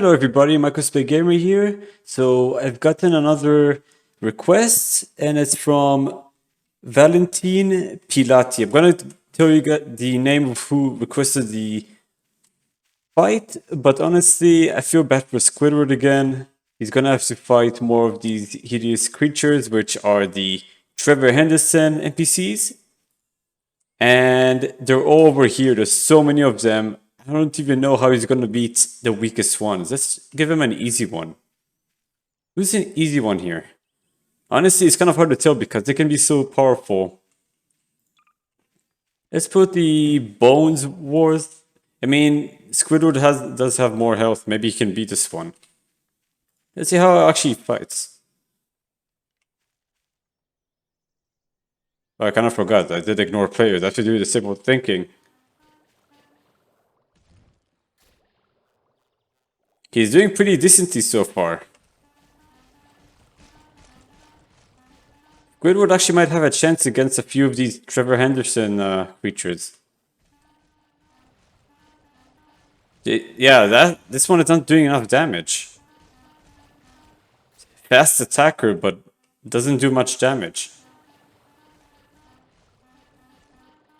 Hello everybody, Microspace Gamer here. So I've gotten another request and it's from Valentin Pilati. I'm gonna tell you the name of who requested the fight, but honestly I feel bad for Squidward again. He's gonna have to fight more of these hideous creatures, which are the Trevor Henderson NPCs. And they're all over here. There's so many of them. I don't even know how he's gonna beat the weakest ones. Let's give him an easy one. Who's an easy one here? Honestly, it's kind of hard to tell because they can be so powerful. Let's put the Bones Wars. I mean, Squidward does have more health. Maybe he can beat this one. Let's see how it actually fights. Oh, I kind of forgot. I did ignore players. I have to do the simple thinking. He's doing pretty decently so far. Squidward actually might have a chance against a few of these Trevor Henderson creatures. Yeah, this one is not doing enough damage. Fast attacker, but doesn't do much damage.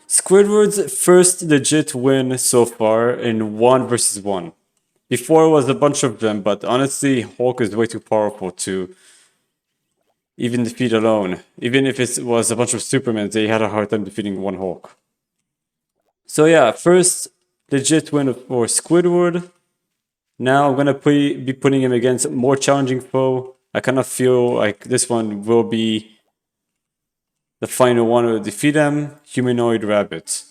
Squidward's first legit win so far in 1 versus 1. Before it was a bunch of them, but honestly, Hulk is way too powerful to even defeat alone. Even if it was a bunch of Supermen, they had a hard time defeating one Hulk. So yeah, first legit win for Squidward. Now I'm gonna be putting him against a more challenging foe. I kind of feel like this one will be the final one to defeat him, Humanoid Rabbit.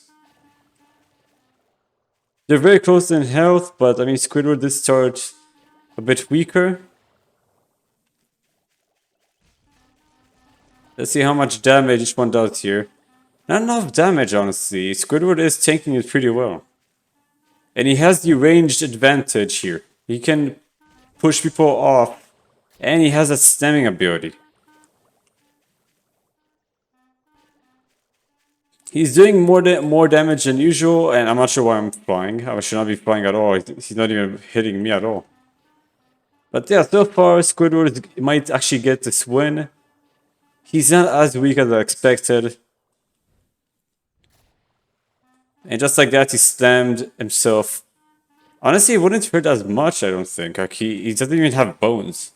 They're very close in health, but I mean Squidward did start a bit weaker. Let's see how much damage each one does here. Not enough damage, honestly. Squidward is tanking it pretty well. And he has the ranged advantage here. He can push people off, and he has a stemming ability. He's doing more damage than usual, and I'm not sure why I'm flying. I should not be flying at all. He's not even hitting me at all. But yeah, so far Squidward might actually get this win. He's not as weak as I expected. And just like that, he slammed himself. Honestly, it wouldn't hurt as much, I don't think. Like he doesn't even have bones.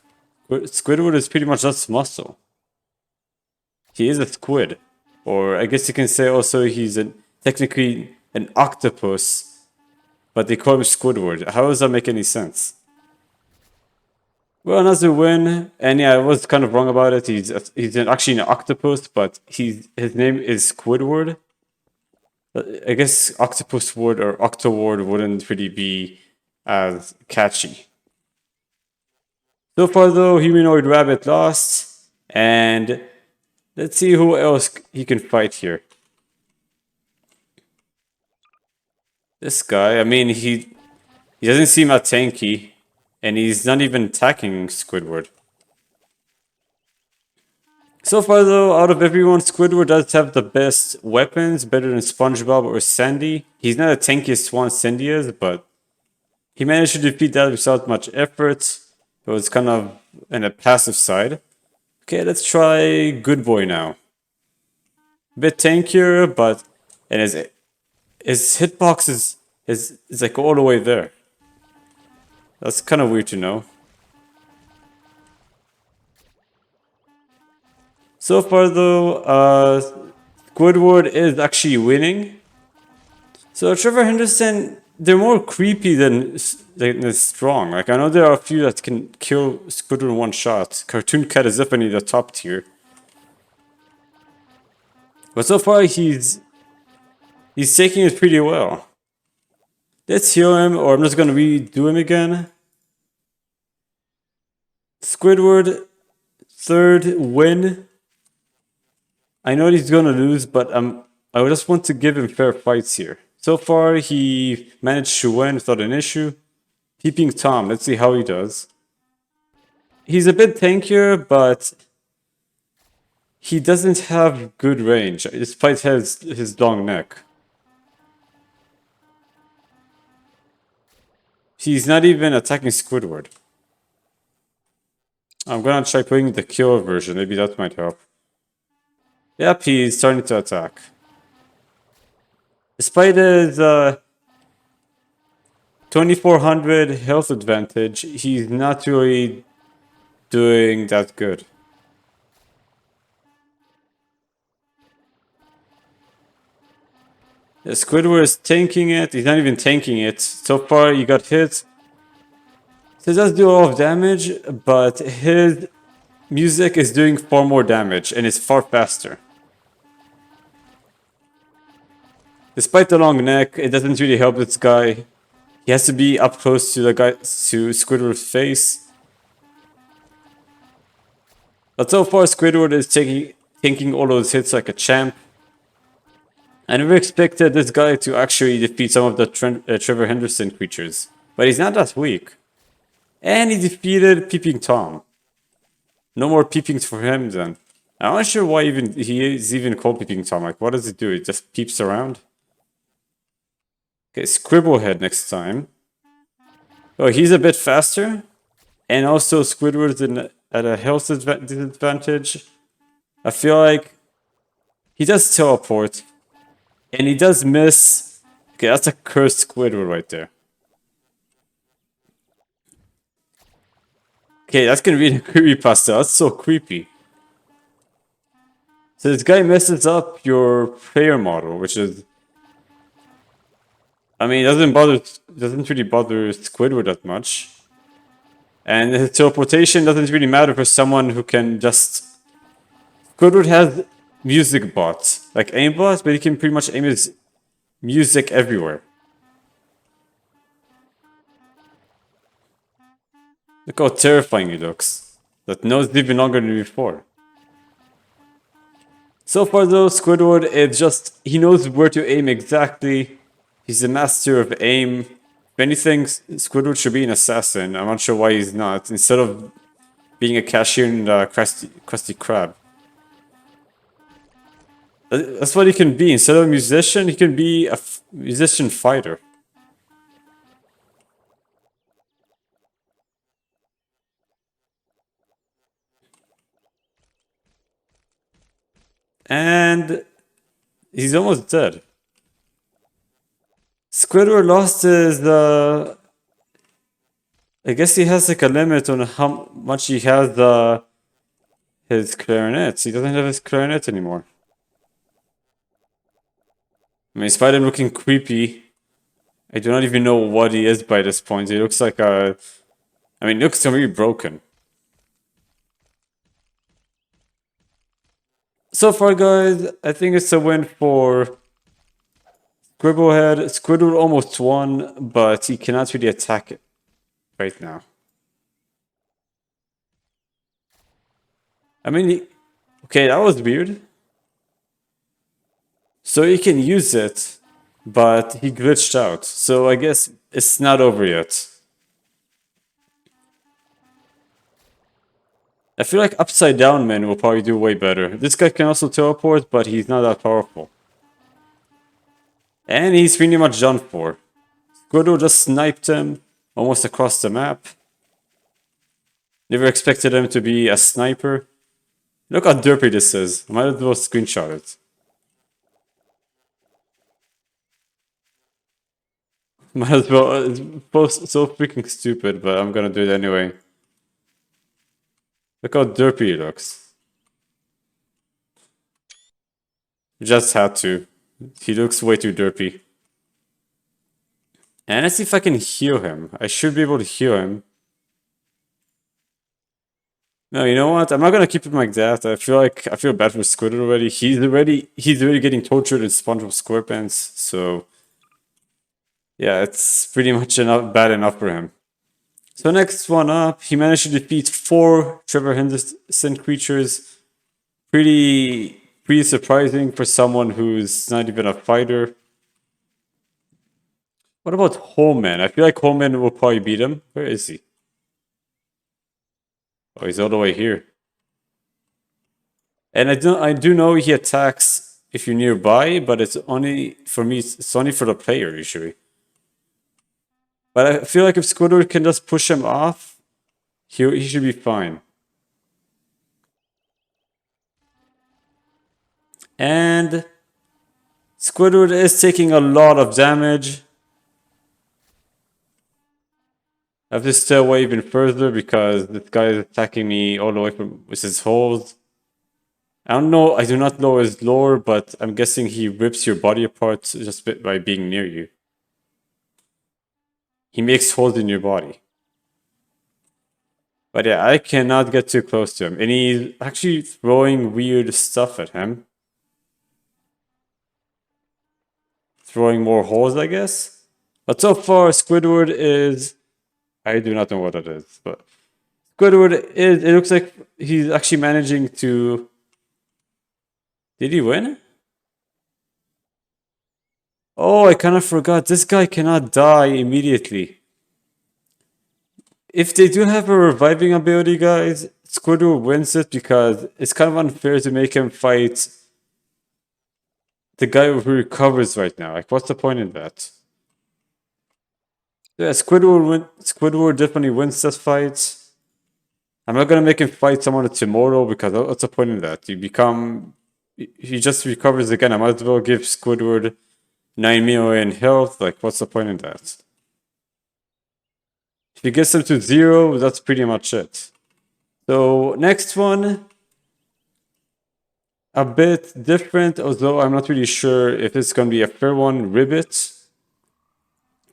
Squidward is pretty much just muscle. He is a squid. Or I guess you can say also he's technically an octopus, but they call him Squidward. How does that make any sense? Well, another win, and yeah, I was kind of wrong about it. He's actually an octopus, but his name is Squidward. I guess Octopus Ward or Octoward wouldn't really be as catchy. So far though, Humanoid Rabbit lost, and let's see who else he can fight here. This guy, I mean, he doesn't seem that tanky, and he's not even attacking Squidward. So far though, out of everyone, Squidward does have the best weapons, better than SpongeBob or Sandy. He's not the tankiest one Sandy is, but he managed to defeat that without much effort. It was kind of on a passive side. Okay, let's try Good Boy now. A bit tankier, but and his hitbox is like all the way there. That's kind of weird to know. So far though, Squidward is actually winning. So Trevor Henderson, they're more creepy than strong. Like I know there are a few that can kill Squidward in one shot. Cartoon Cat is definitely the top tier. But so far he's taking it pretty well. Let's heal him, or I'm just gonna redo him again. Squidward, third win. I know he's gonna lose, but I just want to give him fair fights here. So far, he managed to win without an issue. Peeping Tom, let's see how he does. He's a bit tankier, but he doesn't have good range, despite his long neck. He's not even attacking Squidward. I'm gonna try putting the killer version. Maybe that might help. Yep, he's starting to attack. Despite his 2400 health advantage, he's not really doing that good. Yeah, Squidward is tanking it. He's not even tanking it. So far, he got hit. So it does do a lot of damage, but his music is doing far more damage and it's far faster. Despite the long neck, it doesn't really help this guy. He has to be up close to Squidward's face. But so far, Squidward is taking all those hits like a champ. I never expected this guy to actually defeat some of the Trevor Henderson creatures. But he's not that weak. And he defeated Peeping Tom. No more peepings for him then. I'm not sure why he is even called Peeping Tom. Like, what does it do? It just peeps around? Okay, Scribblehead next time. Oh, he's a bit faster. And also Squidward's at a health disadvantage. I feel like he does teleport. And he does miss. Okay, that's a cursed Squidward right there. Okay, that's gonna be the creepypasta. That's so creepy. So this guy messes up your player model, which is... I mean, it doesn't really bother Squidward that much. And his teleportation doesn't really matter for someone who can just... Squidward has music bots, like aimbots, but he can pretty much aim his music everywhere. Look how terrifying he looks. That nose is even longer than before. So far though, Squidward is just... He knows where to aim exactly. He's a master of aim. If anything, Squidward should be an assassin. I'm not sure why he's not. Instead of being a cashier in the Krusty Krab. That's what he can be. Instead of a musician, he can be a musician fighter. And he's almost dead. Squidward lost his... I guess he has like a limit on how much he has his clarinets. He doesn't have his clarinet anymore. I mean, despite him looking creepy, I do not even know what he is by this point. He looks like a... I mean, he looks really broken. So far, guys, I think it's a win for Scribblehead. Squidward almost won, but he cannot really attack it right now. I mean, okay, that was weird. So he can use it, but he glitched out. So I guess it's not over yet. I feel like Upside Down Man will probably do way better. This guy can also teleport, but he's not that powerful. And he's pretty much done for. Squidward just sniped him almost across the map. Never expected him to be a sniper. Look how derpy this is. I might as well screenshot it. Might as well. It's both so freaking stupid, but I'm gonna do it anyway. Look how derpy he looks. Just had to. He looks way too derpy. And let's see if I can heal him. I should be able to heal him. No, you know what? I'm not gonna keep him like that. I feel bad for Squidward already. He's already getting tortured in SpongeBob SquarePants, so yeah, it's pretty much bad enough for him. So next one up, he managed to defeat 4 Trevor Henderson creatures. Pretty surprising for someone who's not even a fighter. What about Holman? I feel like Holman will probably beat him. Where is he? Oh, he's all the way here. And I do know he attacks if you're nearby, but it's only for me. It's only for the player usually. But I feel like if Squidward can just push him off, he should be fine. And Squidward is taking a lot of damage. I have to stay away even further because this guy is attacking me all the way from with his holes. I don't know, I do not know his lore, but I'm guessing he rips your body apart just by being near you. He makes holes in your body. But yeah, I cannot get too close to him. And he's actually throwing weird stuff at him. Throwing more holes, I guess. But so far, Squidward is... I do not know what it is, but... Squidward is... It looks like he's actually managing to... Did he win? Oh, I kind of forgot. This guy cannot die immediately. If they do have a reviving ability, guys, Squidward wins it because it's kind of unfair to make him fight the guy who recovers right now. Like, what's the point in that? Yeah, Squidward definitely wins this fight. I'm not gonna make him fight someone tomorrow because what's the point in that? He just recovers again. I might as well give Squidward 9 million health. Like, what's the point in that? If he gets him to 0, that's pretty much it. So next one, a bit different, although I'm not really sure if it's gonna be a fair one. Ribbit.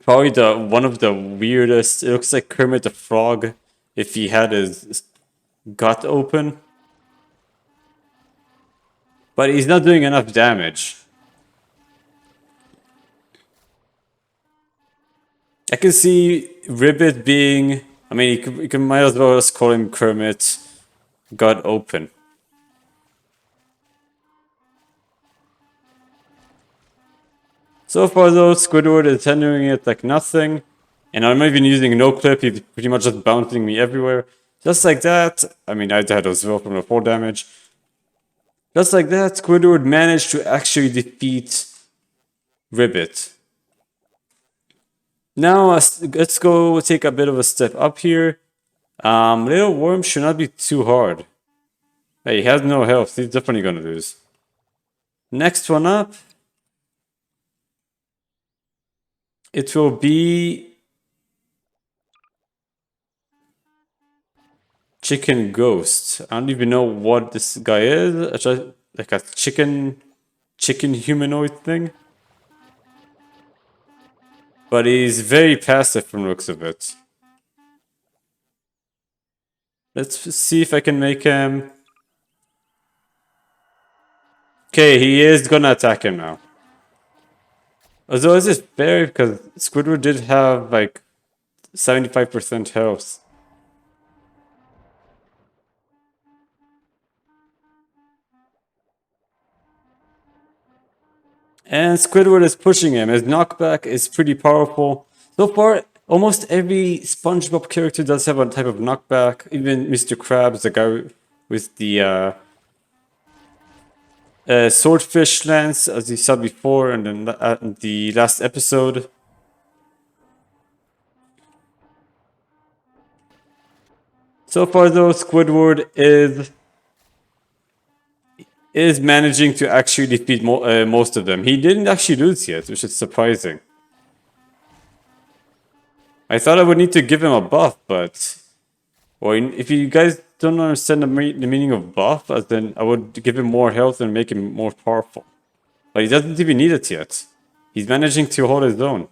Probably one of the weirdest. It looks like Kermit the Frog if he had his gut open. But he's not doing enough damage. I can see Ribbit being... I mean, you can might as well just call him Kermit gut open. So far though, Squidward is handling it like nothing. And I'm not even using no clip, he's pretty much just bouncing me everywhere. Just like that, I mean, I died as well from the 4 damage. Just like that, Squidward managed to actually defeat Ribbit. Now, let's go take a bit of a step up here. Little Worm should not be too hard. Hey, he has no health, he's definitely gonna lose. Next one up. It will be Chicken Ghost. I don't even know what this guy is. It's just like a chicken humanoid thing. But he's very passive from the looks of it. Let's see if I can make him... Okay, he is gonna attack him now. Although this is fair because Squidward did have like 75% health. And Squidward is pushing him. His knockback is pretty powerful. So far, almost every SpongeBob character does have a type of knockback. Even Mr. Krabs, the guy with the swordfish lance, as you saw before in the last episode. So far, though, Squidward is managing to actually defeat most of them. He didn't actually lose yet, which is surprising. I thought I would need to give him a buff, but... Well, if you guys don't understand the meaning of buff, as then I would give him more health and make him more powerful. But he doesn't even need it yet. He's managing to hold his own.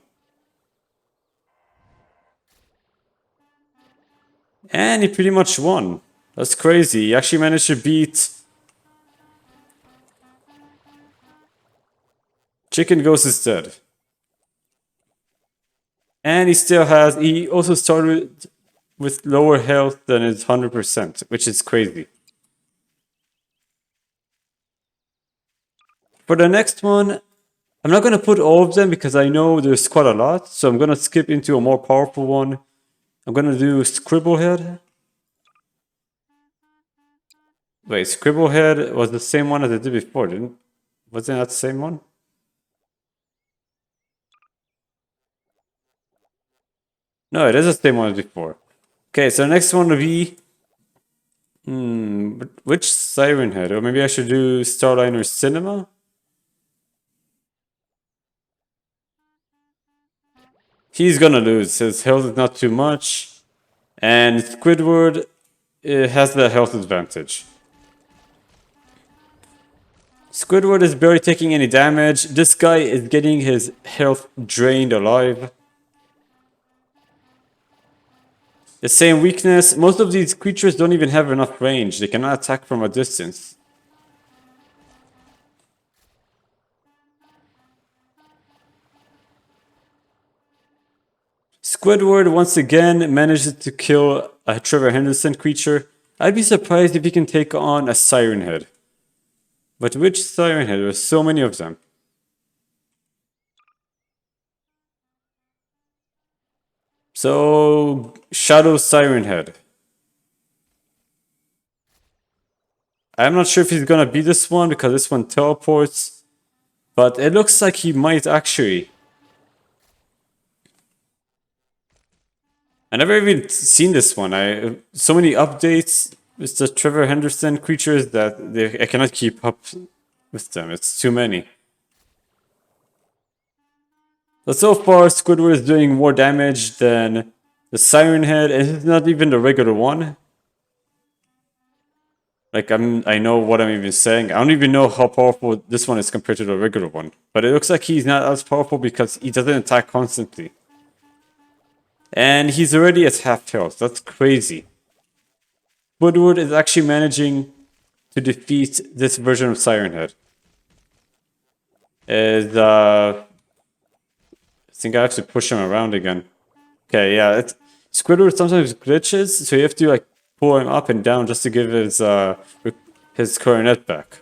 And he pretty much won. That's crazy. He actually managed to beat... Chicken Ghost is dead. And he also started with lower health than his 100%, which is crazy. For the next one, I'm not going to put all of them because I know there's quite a lot, so I'm going to skip into a more powerful one. I'm going to do Scribblehead. Wait, Scribblehead was the same one as I did before, wasn't that the same one? No, it is the same one as before. Okay, so the next one will be... which Siren Head? Or maybe I should do Starliner Cinema? He's gonna lose. His health is not too much. And Squidward has the health advantage. Squidward is barely taking any damage. This guy is getting his health drained alive. The same weakness. Most of these creatures don't even have enough range. They cannot attack from a distance. Squidward once again manages to kill a Trevor Henderson creature. I'd be surprised if he can take on a Siren Head. But which Siren Head? There's so many of them. So, Shadow Siren Head. I'm not sure if he's gonna beat this one because this one teleports. But it looks like he might actually. I never even seen this one. So many updates with the Trevor Henderson creatures that I cannot keep up with them. It's too many. But so far, Squidward is doing more damage than the Siren Head, and it's not even the regular one. Like, I know what I'm even saying. I don't even know how powerful this one is compared to the regular one. But it looks like he's not as powerful because he doesn't attack constantly. And he's already at half health. That's crazy. Squidward is actually managing to defeat this version of Siren Head. I think I have to push him around again. Okay, yeah. Squidward sometimes glitches, so you have to like pull him up and down just to give his coronet back.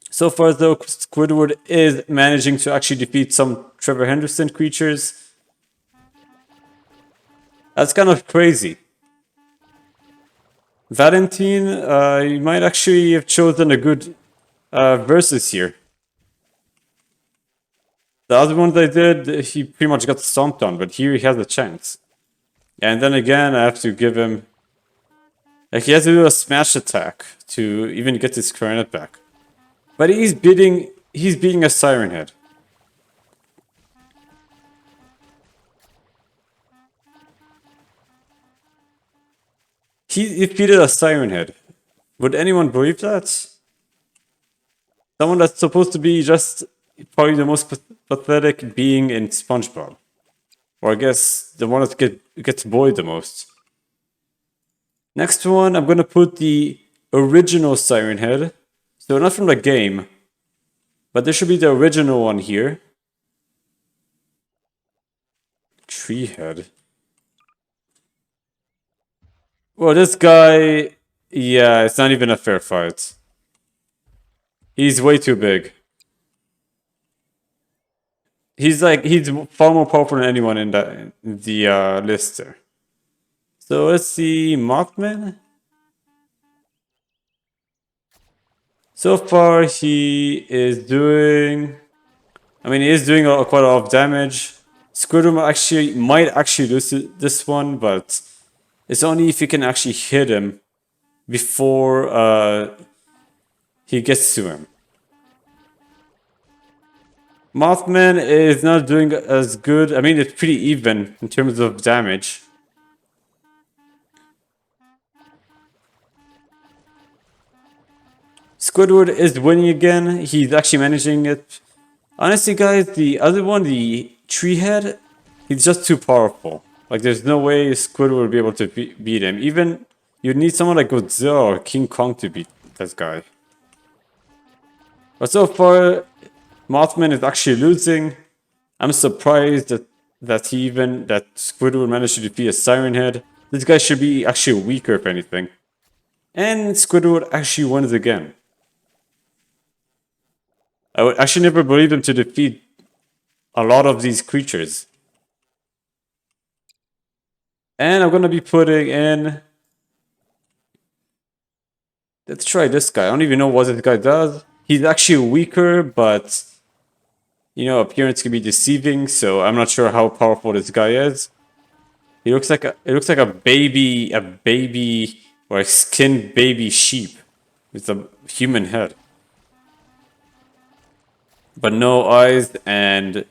So far, though, Squidward is managing to actually defeat some Trevor Henderson creatures. That's kind of crazy. Valentine, you might actually have chosen a good versus here. The other ones I did, he pretty much got stomped on, but here he has a chance. And then again, I have to give him... Like, he has to do a smash attack to even get his coronet back. But he's beating a Siren Head. He defeated a Siren Head. Would anyone believe that? Someone that's supposed to be just probably the most pathetic being in SpongeBob. Or I guess the one that gets bullied the most. Next one, I'm gonna put the original Siren Head. So not from the game. But there should be the original one here. Tree Head. Well, this guy... Yeah, it's not even a fair fight. He's way too big. He's far more powerful than anyone in the list there. So let's see, Mothman. So far he is doing... I mean, he is doing quite a lot of damage. Squidward might actually lose this one, but it's only if you can actually hit him before he gets to him. Mothman is not doing as good. I mean, it's pretty even in terms of damage. Squidward is winning again. He's actually managing it. Honestly, guys, the other one, the Tree Head, he's just too powerful. Like, there's no way Squidward will be able to beat him. Even you'd need someone like Godzilla or King Kong to beat this guy. But so far, Mothman is actually losing. I'm surprised that Squidward managed to defeat a Siren Head. This guy should be actually weaker if anything. And Squidward actually wins again. I would actually never believe him to defeat a lot of these creatures. And I'm gonna be putting in... Let's try this guy. I don't even know what this guy does. He's actually weaker, but You know, appearance can be deceiving, so I'm not sure how powerful this guy is. He looks like a baby or a skinned baby sheep with a human head, but no eyes and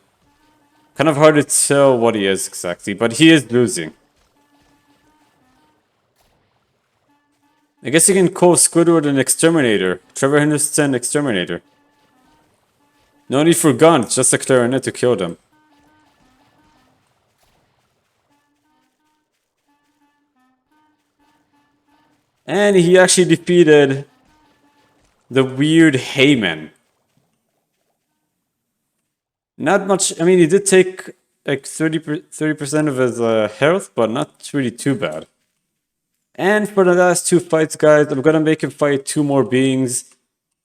kind of hard to tell what he is exactly. But he is losing. I guess you can call Squidward an exterminator. Trevor Henderson exterminator. No need for guns, just a clarinet to kill them. And he actually defeated the weird Heyman. Not much, I mean, he did take like 30% of his health, but not really too bad. And for the last two fights, guys, I'm gonna make him fight two more beings.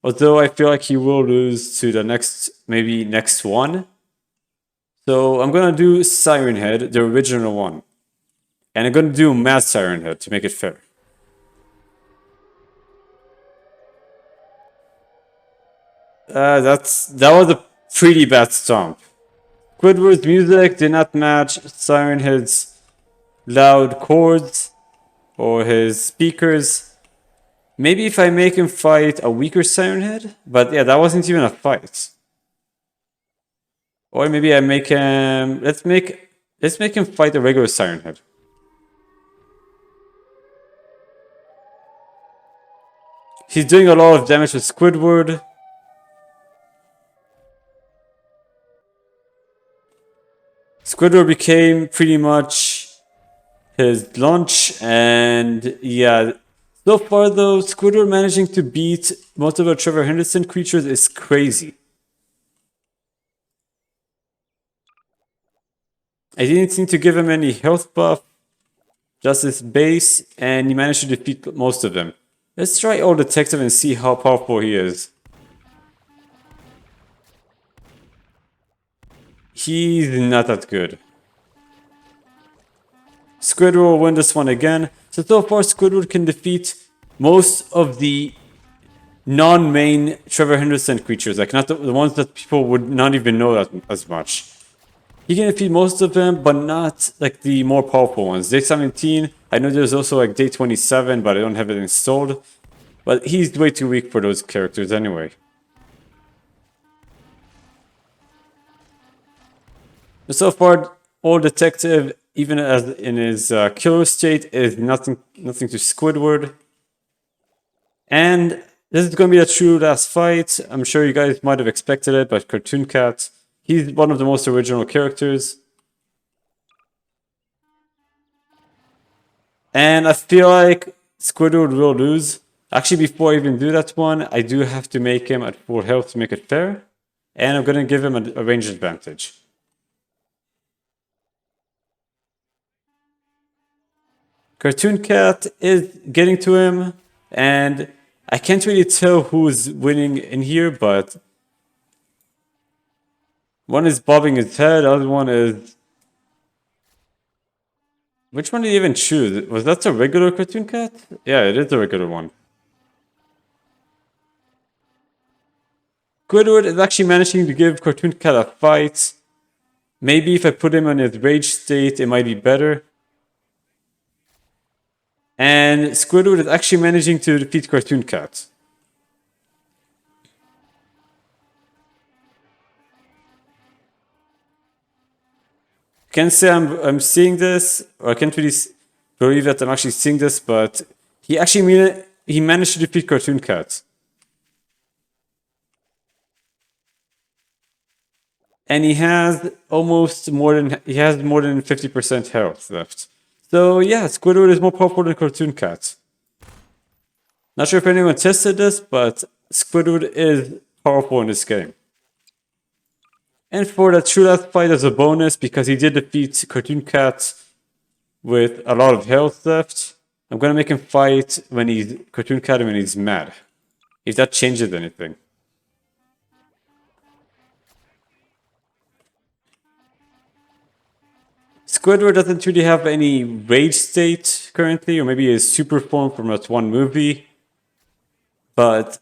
Although I feel like he will lose to the maybe next one. So I'm gonna do Siren Head, the original one. And I'm gonna do Mad Siren Head to make it fair. That was a pretty bad stomp. Squidward's music did not match Siren Head's loud chords or his speakers. Maybe if I make him fight a weaker Siren Head, but yeah, that wasn't even a fight. Or maybe I make him let's make him fight a regular Siren Head. He's doing a lot of damage with Squidward. Squidward became pretty much his lunch, and yeah. So far though, Squidward managing to beat most of the Trevor Henderson creatures is crazy. I didn't seem to give him any health buff, just his base, and he managed to defeat most of them. Let's try Old Detective and see how powerful he is. He's not that good. Squidward will win this one again. So far, Squidward can defeat most of the non-main Trevor Henderson creatures, like not the ones that people would not even know that as much. He can defeat most of them, but not like the more powerful ones. Day 17, I know there's also like Day 27, but I don't have it installed. But he's way too weak for those characters anyway. So far, Old Detective, even as in his killer state, is nothing to Squidward. And this is going to be a true last fight. I'm sure you guys might have expected it, but Cartoon Cat, he's one of the most original characters. And I feel like Squidward will lose. Actually, before I even do that one, I do have to make him at full health to make it fair. And I'm going to give him a range advantage. Cartoon Cat is getting to him, and I can't really tell who's winning in here, but one is bobbing his head, the other one is... Which one did he even choose? Was that a regular Cartoon Cat? Yeah, it is a regular one. Squidward is actually managing to give Cartoon Cat a fight. Maybe if I put him in his rage state, it might be better. And Squidward is actually managing to defeat Cartoon Cat. Can't say I'm seeing this, or I can't really believe that I'm actually seeing this, but he managed to defeat Cartoon Cat. And he has more than 50% health left. So yeah, Squidward is more powerful than Cartoon Cat. Not sure if anyone tested this, but Squidward is powerful in this game. And for the true last fight as a bonus, because he did defeat Cartoon Cat with a lot of health left, I'm gonna make him fight when he's Cartoon Cat when he's mad. If that changes anything. Squidward doesn't really have any rage state currently, or maybe a super form from that one movie. But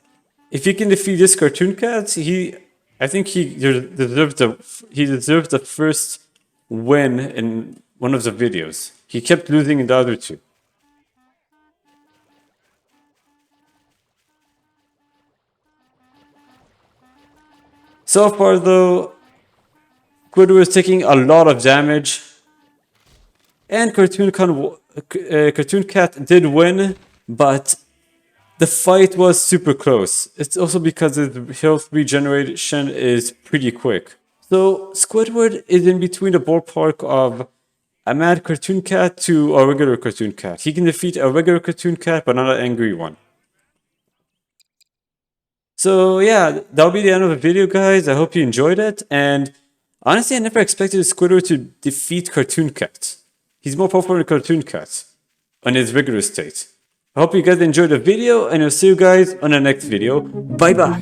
if he can defeat this Cartoon Cat, he I think he deserved the first win in one of the videos. He kept losing in the other two. So far, though, Squidward is taking a lot of damage, and Cartoon Cat did win, but the fight was super close. It's also because his health regeneration is pretty quick. So Squidward is in between the ballpark of a mad cartoon cat to a regular cartoon cat. He can defeat a regular cartoon cat, but not an angry one. So yeah, that'll be the end of the video, guys. I hope you enjoyed it. And honestly, I never expected Squidward to defeat Cartoon Cat. He's more popular than Cartoon Cat on his regular state. I hope you guys enjoyed the video, and I'll see you guys on the next video. Bye bye.